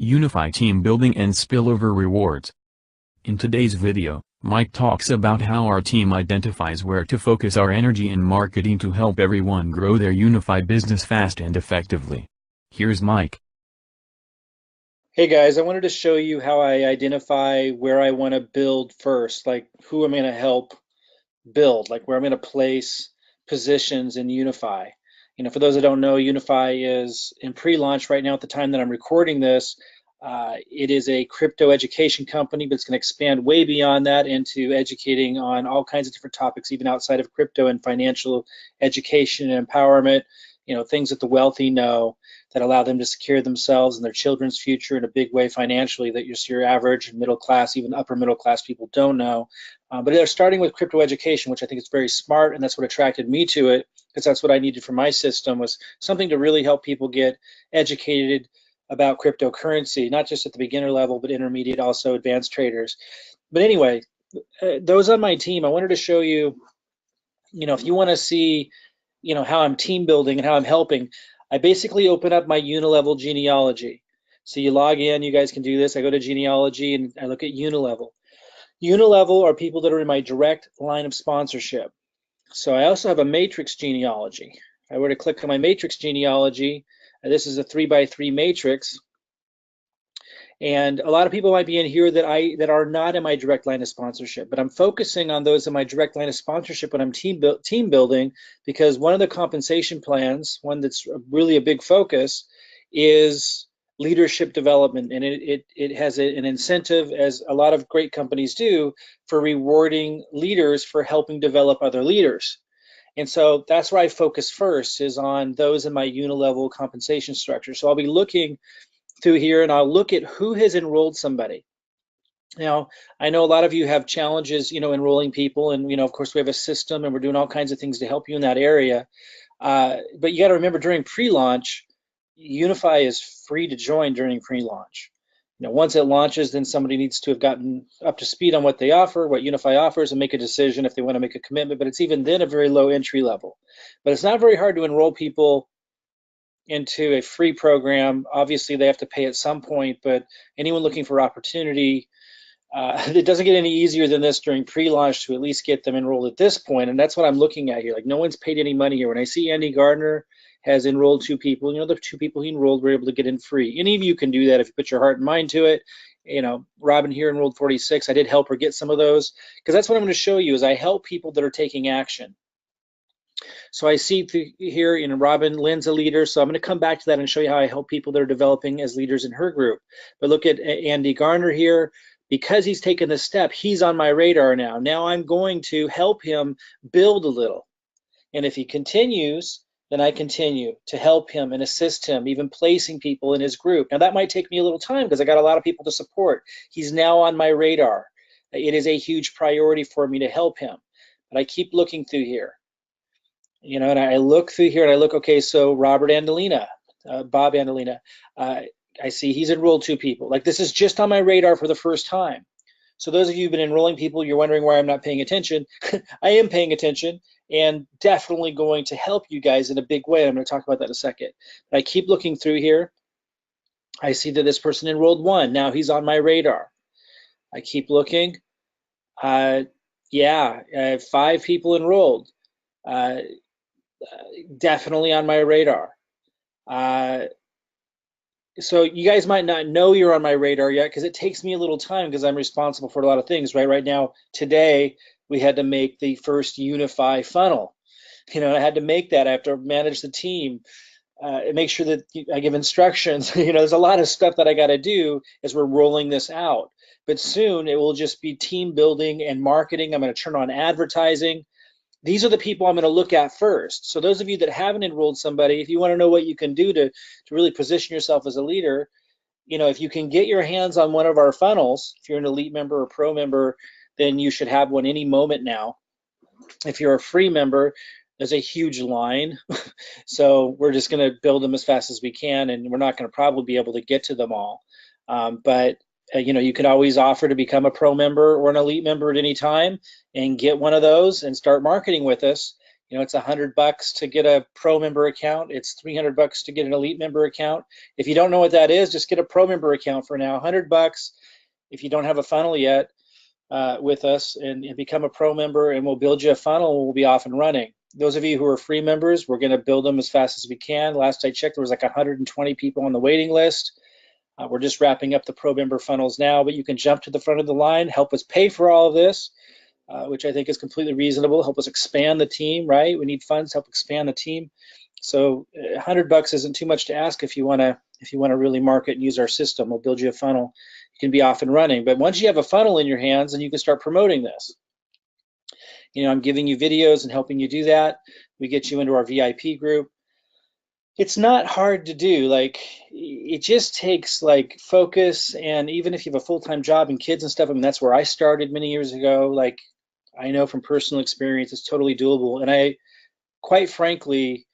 Unifii team building and spillover rewards. In today's video, Mike talks about how our team identifies where to focus our energy in marketing to help everyone grow their Unifii business fast and effectively. Here's Mike. Hey guys, I wanted to show you how I identify where I want to build first, like who I'm going to help build, like where I'm going to place positions in Unifii. For those that don't know, Unifii is in pre-launch right now at the time that I'm recording this. It is a crypto education company, but it's going to expand way beyond that into educating on all kinds of different topics, even outside of crypto and financial education and empowerment, things that the wealthy know that allow them to secure themselves and their children's future in a big way financially that your average middle class, even upper middle class people don't know. But they're starting with crypto education, which I think is very smart, and that's what attracted me to it, because that's what I needed for my system, was something to really help people get educated about cryptocurrency, not just at the beginner level, but intermediate, also advanced traders. But anyway, those on my team, I wanted to show you, if you want to see, how I'm team building and how I'm helping, I basically open up my unilevel genealogy. So you log in, you guys can do this. I go to genealogy and I look at unilevel. Unilevel are people that are in my direct line of sponsorship. So I also have a matrix genealogy. If I were to click on my matrix genealogy, this is a 3x3 matrix. And a lot of people might be in here that are not in my direct line of sponsorship, but I'm focusing on those in my direct line of sponsorship when I'm team building, because one of the compensation plans, one that's really a big focus, is leadership development, and it has an incentive, as a lot of great companies do, for rewarding leaders for helping develop other leaders. And so that's where I focus first, is on those in my unilevel compensation structure. So I'll be looking through here and I'll look at who has enrolled somebody. Now, I know a lot of you have challenges, enrolling people, and of course we have a system and we're doing all kinds of things to help you in that area. But you got to remember, during pre-launch, Unifii is free to join during pre-launch. Once it launches, then somebody needs to have gotten up to speed on what they offer, what Unifii offers, and make a decision if they want to make a commitment. But it's even then a very low entry level. But it's not very hard to enroll people into a free program. Obviously, they have to pay at some point, but anyone looking for opportunity, it doesn't get any easier than this during pre-launch to at least get them enrolled at this point. And that's what I'm looking at here. Like, no one's paid any money here. When I see Andy Gardner has enrolled 2 people, the 2 people he enrolled were able to get in free. Any of you can do that if you put your heart and mind to it. Robin here enrolled 46. I did help her get some of those, because that's what I'm going to show you, is I help people that are taking action. So I see here, Robin, Lynn's a leader, so I'm going to come back to that and show you how I help people that are developing as leaders in her group. But look at Andy Garner here. Because he's taken this step, he's on my radar now. Now I'm going to help him build a little. And if he continues, then I continue to help him and assist him, even placing people in his group. Now that might take me a little time because I got a lot of people to support. He's now on my radar. It is a huge priority for me to help him. But I keep looking through here. And I look through here and I look, okay, so Robert Andolina, Bob Andolina, I see he's enrolled 2 people. Like, this is just on my radar for the first time. So those of you who've been enrolling people, you're wondering why I'm not paying attention. I am paying attention and definitely going to help you guys in a big way. I'm going to talk about that in a second. But I keep looking through here. I see that this person enrolled 1. Now he's on my radar. I keep looking. Yeah, I have 5 people enrolled. Definitely on my radar. So you guys might not know you're on my radar yet, because it takes me a little time, because I'm responsible for a lot of things, right? Right now, today, we had to make the first Unifii funnel. I had to make that. I have to manage the team, make sure that I give instructions. There's a lot of stuff that I got to do as we're rolling this out. But soon it will just be team building and marketing. I'm going to turn on advertising. These are the people I'm going to look at first. So those of you that haven't enrolled somebody, if you want to know what you can do to really position yourself as a leader, if you can get your hands on one of our funnels, if you're an elite member or pro member, then you should have one any moment now. If you're a free member, there's a huge line. So we're just going to build them as fast as we can, and we're not going to probably be able to get to them all. But you can always offer to become a pro member or an elite member at any time and get one of those and start marketing with us. You know, it's $100 to get a pro member account. It's $300 to get an elite member account. If you don't know what that is, just get a pro member account for now. $100 if you don't have a funnel yet with us, and become a pro member, and we'll build you a funnel and we'll be off and running. Those of you who are free members, we're going to build them as fast as we can. Last I checked, there was like 120 people on the waiting list. We're just wrapping up the pro member funnels now, but you can jump to the front of the line, help us pay for all of this, which I think is completely reasonable. Help us expand the team, right? We need funds to help expand the team. So $100 isn't too much to ask if you want to really market and use our system. We'll build you a funnel. You can be off and running. But once you have a funnel in your hands, then you can start promoting this. You know, I'm giving you videos and helping you do that. We get you into our VIP group. It's not hard to do. Like, it just takes like focus, and even if you have a full-time job and kids and stuff, I mean, that's where I started many years ago. Like, I know from personal experience, it's totally doable. And I, quite frankly,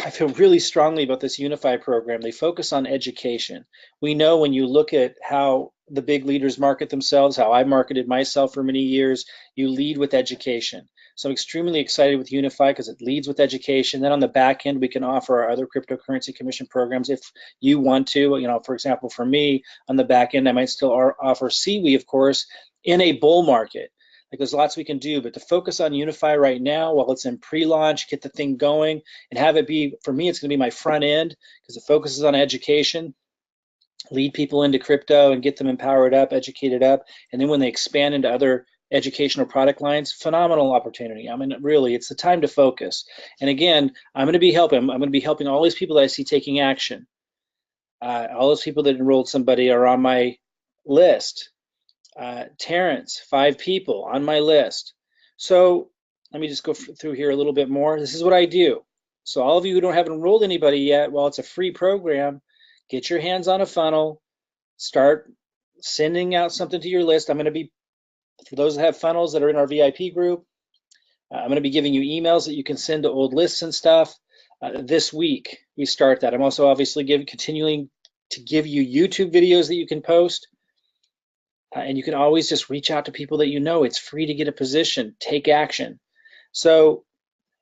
I feel really strongly about this Unifii program. They focus on education. We know when you look at how the big leaders market themselves, how I marketed myself for many years, you lead with education. So I'm extremely excited with Unifii because it leads with education. Then on the back end, we can offer our other cryptocurrency commission programs if you want to. You know, for example, for me, on the back end, I might still offer CWE, of course, in a bull market. Like, there's lots we can do, but to focus on Unifii right now while it's in pre-launch, get the thing going, and have it be, for me, it's going to be my front end because it focuses on education, lead people into crypto and get them empowered up, educated up, and then when they expand into other educational product lines, phenomenal opportunity. I mean, really, it's the time to focus. And again, I'm going to be helping all these people that I see taking action. All those people that enrolled somebody are on my list. Terrence, 5 people on my list. So let me just go through here a little bit more. This is what I do. So all of you who haven't enrolled anybody yet, well, it's a free program. Get your hands on a funnel. Start sending out something to your list. I'm going to be, for those that have funnels that are in our VIP group, I'm going to be giving you emails that you can send to old lists and stuff. This week, we start that. I'm also obviously continuing to give you YouTube videos that you can post. And you can always just reach out to people that you know. It's free to get a position, take action. So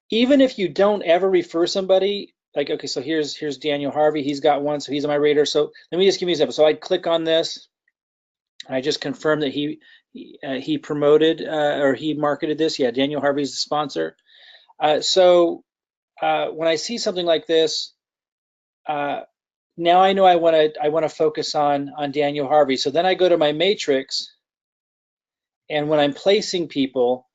even if you don't ever refer somebody, like, okay, so here's Daniel Harvey, he's got one, so he's on my radar. So let me just give you an example. So I'd click on this, and I just confirmed that he promoted or he marketed this. Yeah, Daniel Harvey's the sponsor. So when I see something like this, now I know I want to focus on Daniel Harvey. So then I go to my matrix, and when I'm placing people,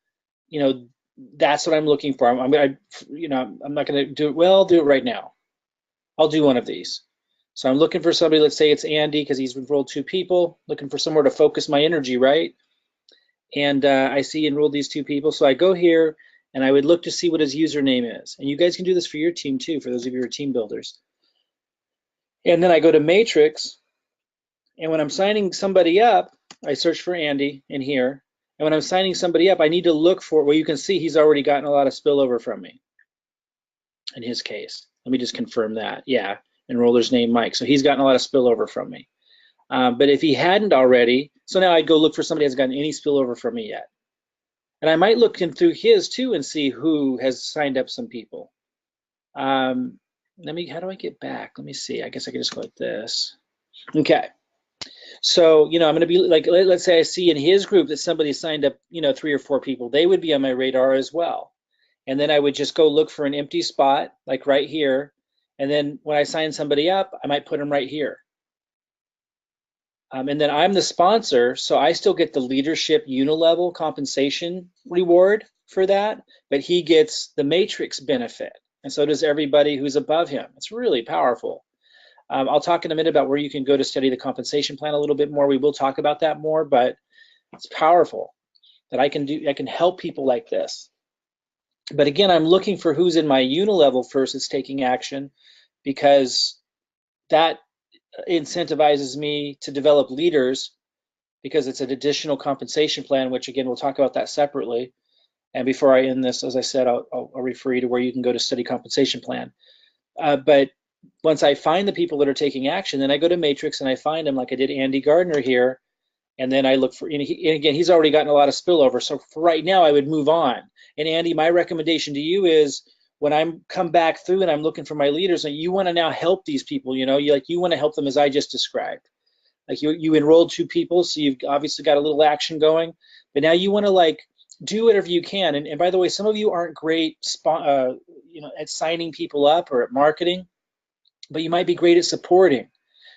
you know, that's what I'm looking for. I'm not going to do it. Well, I'll do it right now. I'll do one of these. So I'm looking for somebody. Let's say it's Andy because he's enrolled 2 people. Looking for somewhere to focus my energy, right? And I see enrolled these 2 people. So I go here and I would look to see what his username is. And you guys can do this for your team too, for those of you who are team builders. And then I go to matrix, and when I'm signing somebody up, I search for Andy in here. And when I'm signing somebody up, I need to look for, well, you can see he's already gotten a lot of spillover from me in his case. Let me just confirm that. Yeah, enroller's name, Mike. So he's gotten a lot of spillover from me. But if he hadn't already, so now I'd go look for somebody who hasn't gotten any spillover from me yet. And I might look in through his too and see who has signed up some people. How do I get back? Let me see. I guess I can just go like this. Okay. So, you know, I'm going to be like, let's say I see in his group that somebody signed up, you know, 3 or 4 people. They would be on my radar as well. And then I would just go look for an empty spot, like right here. And then when I sign somebody up, I might put them right here. And then I'm the sponsor, so I still get the leadership unilevel compensation reward for that, but he gets the matrix benefit. And so does everybody who's above him. It's really powerful. I'll talk in a minute about where you can go to study the compensation plan a little bit more. We will talk about that more, but it's powerful that I can help people like this. But again, I'm looking for who's in my unilevel first that's taking action, because that incentivizes me to develop leaders, because it's an additional compensation plan, which again, we'll talk about that separately. And before I end this, as I said, I'll refer you to where you can go to study compensation plan. But once I find the people that are taking action, then I go to Matrix and I find them, like I did Andy Gardner here, And then I look for, and again, he's already gotten a lot of spillover. So for right now, I would move on. And Andy, my recommendation to you is when I'm come back through and I'm looking for my leaders, and you want to now help these people, you want to help them as I just described. Like you enrolled 2 people, so you've obviously got a little action going, but now you want to like do whatever you can. And by the way, some of you aren't great, at signing people up or at marketing, but you might be great at supporting.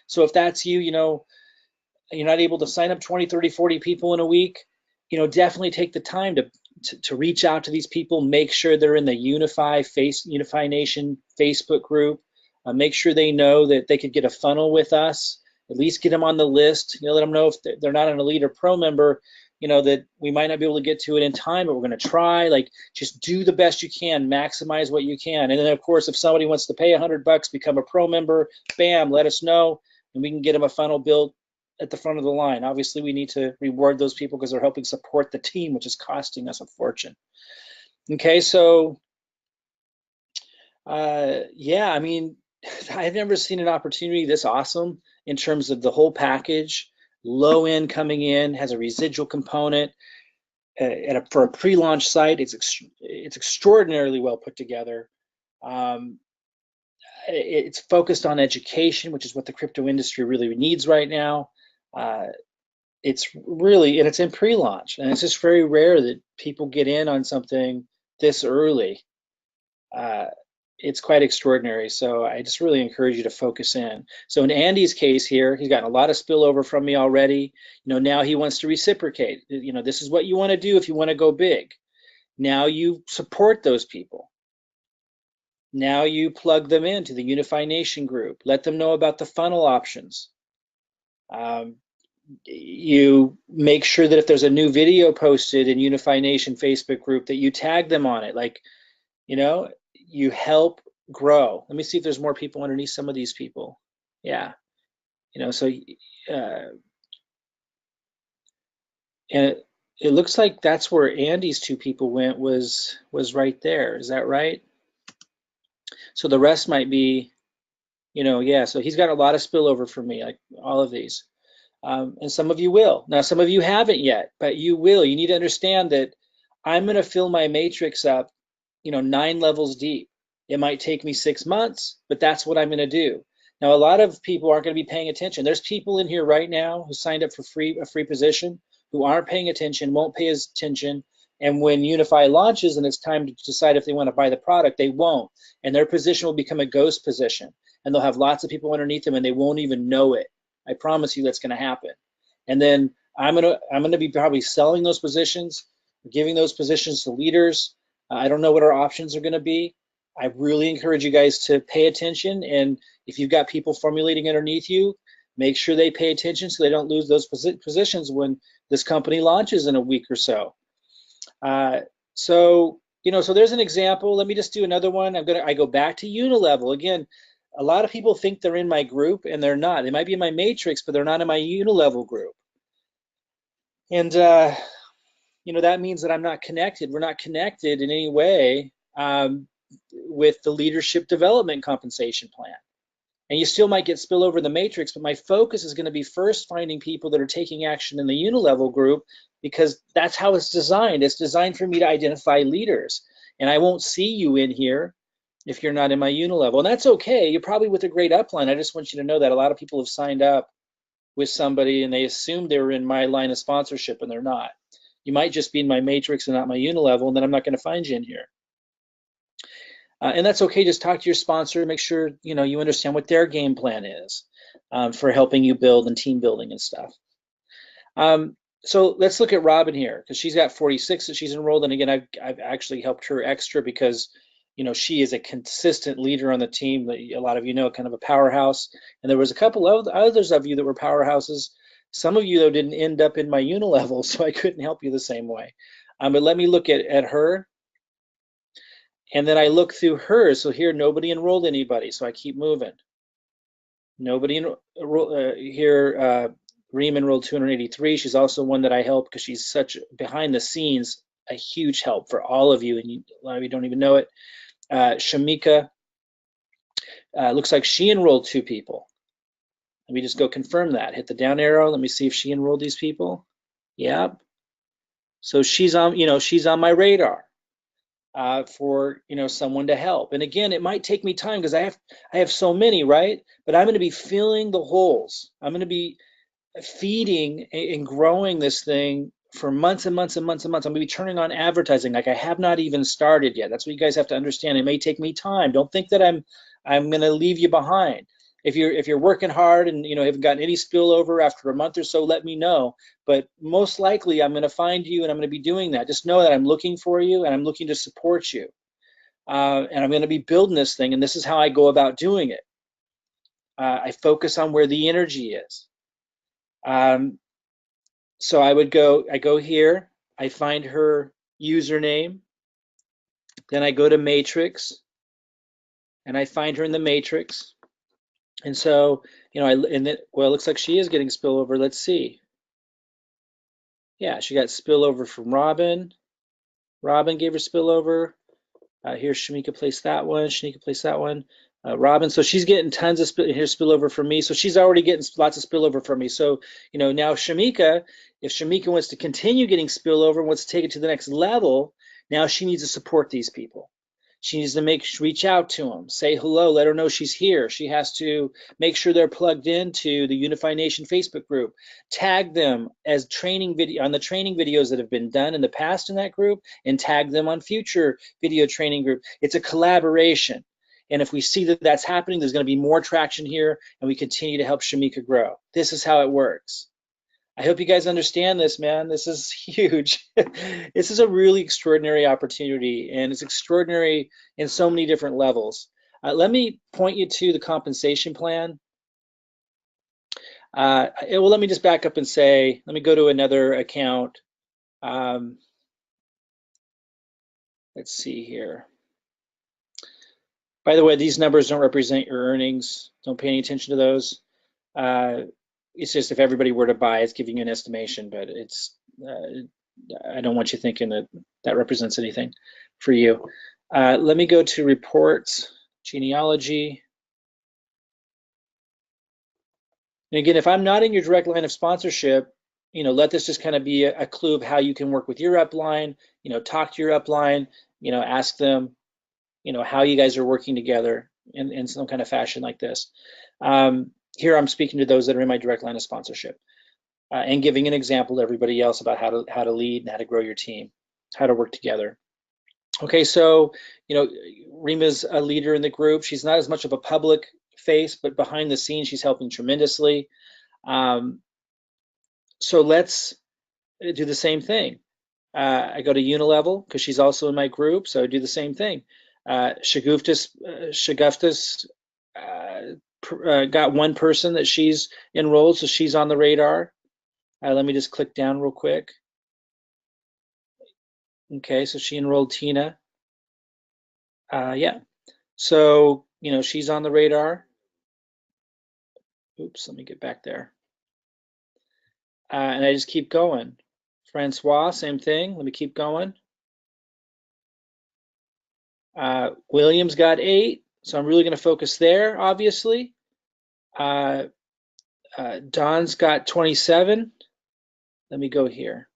So if that's you, you're not able to sign up 20, 30, 40 people in a week, definitely take the time to reach out to these people, make sure they're in the Unifii Nation Facebook group, make sure they know that they could get a funnel with us, at least get them on the list, let them know if they're not an Elite or Pro member, that we might not be able to get to it in time, but we're going to try. Like, just do the best you can, maximize what you can. And then of course, if somebody wants to pay $100, become a Pro member, bam, let us know, and we can get them a funnel built at the front of the line. Obviously, we need to reward those people because they're helping support the team, which is costing us a fortune. Okay, so yeah, I mean, I've never seen an opportunity this awesome in terms of the whole package. Low end coming in, has a residual component. For a pre-launch site, it's extraordinarily well put together. It's focused on education, which is what the crypto industry really needs right now. It's really, and it's in pre-launch, and it's just very rare that people get in on something this early. It's quite extraordinary. So I just really encourage you to focus in. So in Andy's case here, he's gotten a lot of spillover from me already. Now he wants to reciprocate. This is what you want to do if you want to go big. Now you support those people. Now you plug them into the Unifii Nation group. Let them know about the funnel options. You make sure that if there's a new video posted in Unifii Nation Facebook group that you tag them on it. Like, you help grow. Let me see if there's more people underneath some of these people. Yeah, so and it looks like that's where Andy's 2 people went, was right there. Is that right? So the rest might be, yeah, so he's got a lot of spillover for me, like all of these. And some of you will. Now, some of you haven't yet, but you will. You need to understand that I'm going to fill my matrix up, 9 levels deep. It might take me 6 months, but that's what I'm going to do. Now, a lot of people aren't going to be paying attention. There's people in here right now who signed up for a free position who aren't paying attention, won't pay attention. And when Unifii launches and it's time to decide if they want to buy the product, they won't. And their position will become a ghost position. And they'll have lots of people underneath them and they won't even know it. I promise you that's going to happen. And then I'm gonna be probably selling those positions, giving those positions to leaders. I don't know what our options are going to be. I really encourage you guys to pay attention. And if you've got people formulating underneath you, make sure they pay attention so they don't lose those positions when this company launches in a week or so. So there's an example. Let me just do another one. I go back to Unilevel again. A lot of people think they're in my group and they're not. They might be in my matrix, but they're not in my Unilevel group. And that means that I'm not connected. We're not connected in any way with the leadership development compensation plan. And you still might get spillover in the matrix, but my focus is going to be first finding people that are taking action in the Unilevel group, because that's how it's designed. It's designed for me to identify leaders. And I won't see you in here if you're not in my Unilevel. And that's okay. You're probably with a great upline. I just want you to know that a lot of people have signed up with somebody and they assumed they were in my line of sponsorship and they're not. You might just be in my matrix and not my Unilevel, and then I'm not going to find you in here. And that's okay. Just talk to your sponsor, make sure you understand what their game plan is for helping you build and team building and stuff. So let's look at Robin here, because she's got 46 that she's enrolled. And again, I've actually helped her extra because she is a consistent leader on the team that a lot of kind of a powerhouse. And there was a couple of others of you that were powerhouses. Some of you though didn't end up in my Unilevel, so I couldn't help you the same way. But let me look at her. And then I look through her. So here, nobody enrolled anybody. So I keep moving. Nobody here. Reem enrolled 283. She's also one that I help because she's such behind the scenes, a huge help for all of you. And a lot of you don't even know it. Shamika, looks like she enrolled 2 people. Let me just go confirm that. Hit the down arrow. Let me see if she enrolled these people. Yep. So she's on, she's on my radar for someone to help. And again, it might take me time because I have so many, right? But I'm going to be filling the holes. I'm going to be feeding and growing this thing for months and months and months and months. I'm going to be turning on advertising like I have not even started yet. That's what you guys have to understand. It may take me time. Don't think that I'm going to leave you behind. If you're working hard and haven't gotten any spillover after a month or so, let me know. But most likely I'm going to find you and I'm going to be doing that. Just know that I'm looking for you and I'm looking to support you. And I'm going to be building this thing, and this is how I go about doing it. I focus on where the energy is. So I go here, I find her username, then I go to matrix, and I find her in the matrix. And so, well, it looks like she is getting spillover. Let's see. Yeah, she got spillover from Robin. Robin gave her spillover. Here's Shamika placed that one. Shanika placed that one. Robin, so she's getting tons of spillover from me. So she's already getting lots of spillover from me. So, now Shamika, if Shamika wants to continue getting spillover and wants to take it to the next level, now she needs to support these people. She needs to reach out to them, say hello, let her know she's here. She has to make sure they're plugged into the Unifii Nation Facebook group. Tag them as training video on the training videos that have been done in the past in that group, and tag them on future video training group. It's a collaboration. And if we see that that's happening, there's going to be more traction here, and we continue to help Shamika grow. This is how it works. I hope you guys understand this, man. This is huge. This is a really extraordinary opportunity, and it's extraordinary in so many different levels. Let me point you to the compensation plan. Well, let me just back up and say, let me go to another account. Let's see here. By the way, these numbers don't represent your earnings. Don't pay any attention to those. It's just if everybody were to buy, it's giving you an estimation, but it's I don't want you thinking that that represents anything for you. Let me go to reports, genealogy. And again, if I'm not in your direct line of sponsorship, let this just kind of be a clue of how you can work with your upline, talk to your upline, ask them, how you guys are working together in some kind of fashion like this. Here I'm speaking to those that are in my direct line of sponsorship and giving an example to everybody else about how to lead and how to grow your team, how to work together. Okay, so Rima's a leader in the group. She's not as much of a public face, but behind the scenes she's helping tremendously. So let's do the same thing. I go to Unilevel because she's also in my group, so I do the same thing. Shagufta's got one person that she's enrolled, so she's on the radar. Let me just click down real quick. Okay, so she enrolled Tina. Yeah, so she's on the radar. Oops, let me get back there. And I just keep going. Francois, same thing. Let me keep going. William's got 8, so I'm really going to focus there, obviously. Don's got 27. Let me go here.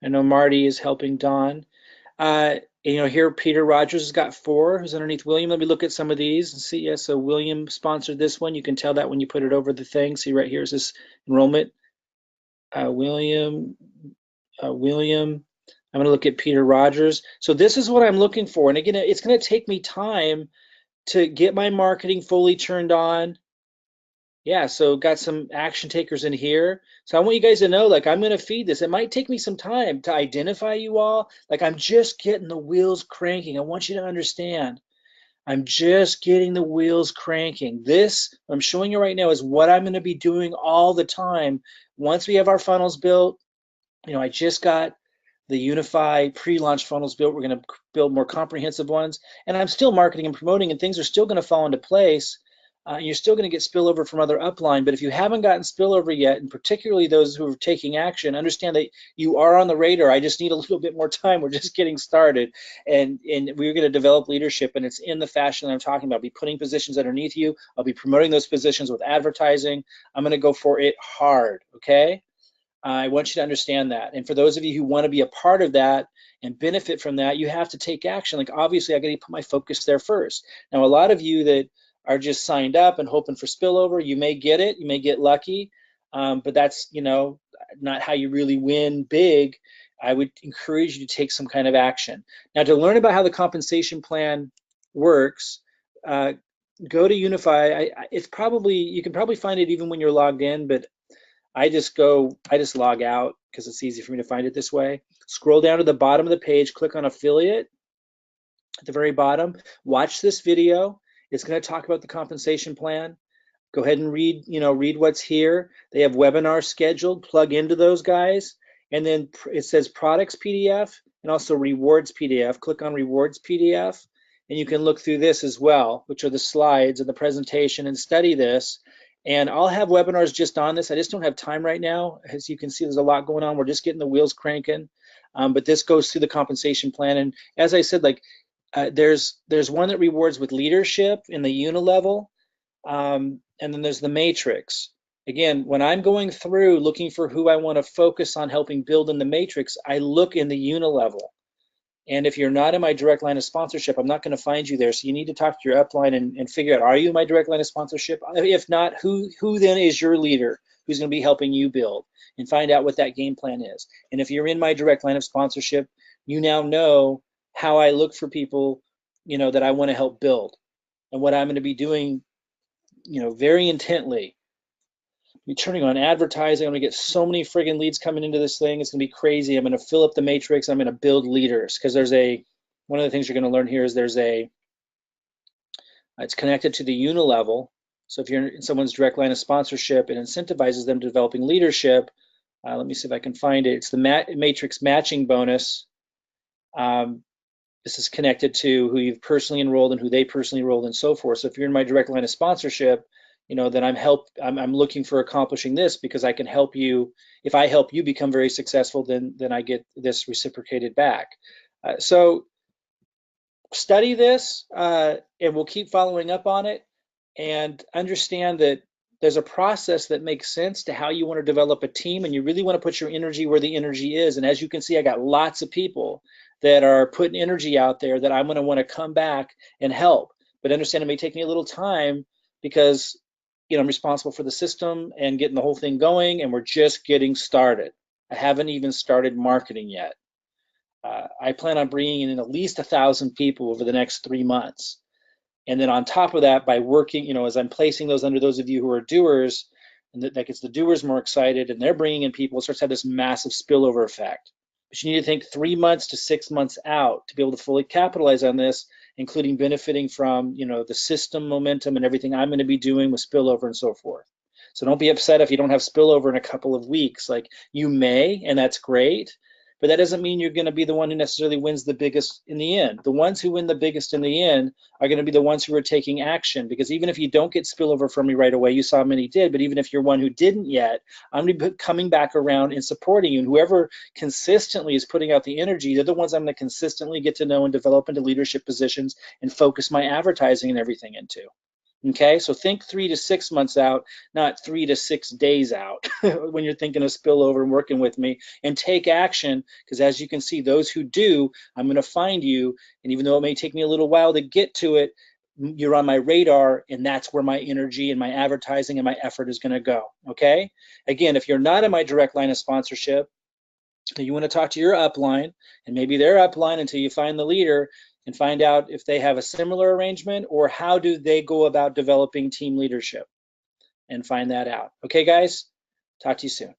I know Marty is helping Don. Here Peter Rogers has got 4, who's underneath William. Let me look at some of these and see. Yeah, so William sponsored this one. You can tell that when you put it over the thing. See right here is this enrollment. William. I'm going to look at Peter Rogers. So this is what I'm looking for. And again, it's going to take me time to get my marketing fully turned on. Yeah, so got some action takers in here. So I want you guys to know, I'm going to feed this. It might take me some time to identify you all. I'm just getting the wheels cranking. I want you to understand. I'm just getting the wheels cranking. This I'm showing you right now is what I'm going to be doing all the time. Once we have our funnels built, I just got the Unifii pre-launch funnels built. We're going to build more comprehensive ones. And I'm still marketing and promoting, and things are still going to fall into place. you're still going to get spillover from other upline. But if you haven't gotten spillover yet, and particularly those who are taking action, understand that you are on the radar. I just need a little bit more time. We're just getting started, and we're going to develop leadership, and it's in the fashion that I'm talking about. I'll be putting positions underneath you. I'll be promoting those positions with advertising. I'm going to go for it hard, okay? I want you to understand that. And for those of you who want to be a part of that and benefit from that, you have to take action. Like, obviously, I got to put my focus there first. Now, a lot of you that are just signed up and hoping for spillover, you may get it, you may get lucky, but that's, not how you really win big. I would encourage you to take some kind of action. Now, to learn about how the compensation plan works, go to Unifii. You can probably find it even when you're logged in, but I just log out because it's easy for me to find it this way. Scroll down to the bottom of the page, click on affiliate at the very bottom. Watch this video. It's going to talk about the compensation plan. Go ahead and read what's here. They have webinars scheduled. Plug into those guys. And then it says products PDF and also rewards PDF. Click on rewards PDF. And you can look through this as well, which are the slides and the presentation, and study this. And I'll have webinars just on this. I just don't have time right now. As you can see, there's a lot going on. We're just getting the wheels cranking. But this goes through the compensation plan. And as I said, there's one that rewards with leadership in the unilevel. And then there's the matrix. Again, when I'm going through looking for who I want to focus on helping build in the matrix, I look in the unilevel. And if you're not in my direct line of sponsorship, I'm not going to find you there. So you need to talk to your upline and figure out, are you in my direct line of sponsorship? If not, who then is your leader who's going to be helping you build, and find out what that game plan is. And if you're in my direct line of sponsorship, you now know how I look for people, that I want to help build, and what I'm going to be doing, very intently. Be turning on advertising. I'm gonna get so many friggin' leads coming into this thing. It's gonna be crazy. I'm gonna fill up the matrix. I'm gonna build leaders, because one of the things you're gonna learn here is it's connected to the unilevel. So if you're in someone's direct line of sponsorship, it incentivizes them to developing leadership. Let me see if I can find it. It's the matrix matching bonus. This is connected to who you've personally enrolled and who they personally enrolled, and so forth. So if you're in my direct line of sponsorship, then I'm looking for accomplishing this, because I can help you. If I help you become very successful, then I get this reciprocated back. So study this, and we'll keep following up on it, and understand that there's a process that makes sense to how you want to develop a team, and you really want to put your energy where the energy is. And as you can see, I got lots of people that are putting energy out there that I'm going to want to come back and help. But understand, it may take me a little time, because I'm responsible for the system and getting the whole thing going, and we're just getting started. I haven't even started marketing yet. I plan on bringing in at least 1,000 people over the next 3 months. And then on top of that, by working, as I'm placing those under those of you who are doers, and that gets the doers more excited, and they're bringing in people, it starts to have this massive spillover effect. But you need to think 3 months to 6 months out to be able to fully capitalize on this, including benefiting from, the system momentum and everything I'm going to be doing with spillover and so forth. So don't be upset if you don't have spillover in a couple of weeks. Like, you may, and that's great, but that doesn't mean you're going to be the one who necessarily wins the biggest in the end. The ones who win the biggest in the end are going to be the ones who are taking action, because even if you don't get spillover from me right away, you saw many did, but even if you're one who didn't yet, I'm going to be coming back around and supporting you. And whoever consistently is putting out the energy, they're the ones I'm going to consistently get to know and develop into leadership positions and focus my advertising and everything into. Okay, so think 3 to 6 months out, not 3 to 6 days out when you're thinking of spillover and working with me, and take action, because as you can see, those who do, I'm going to find you. And even though it may take me a little while to get to it, you're on my radar, and that's where my energy and my advertising and my effort is going to go. Okay, again, if you're not in my direct line of sponsorship, you want to talk to your upline and maybe their upline until you find the leader, and find out if they have a similar arrangement, or how do they go about developing team leadership, and find that out. Okay, guys, talk to you soon.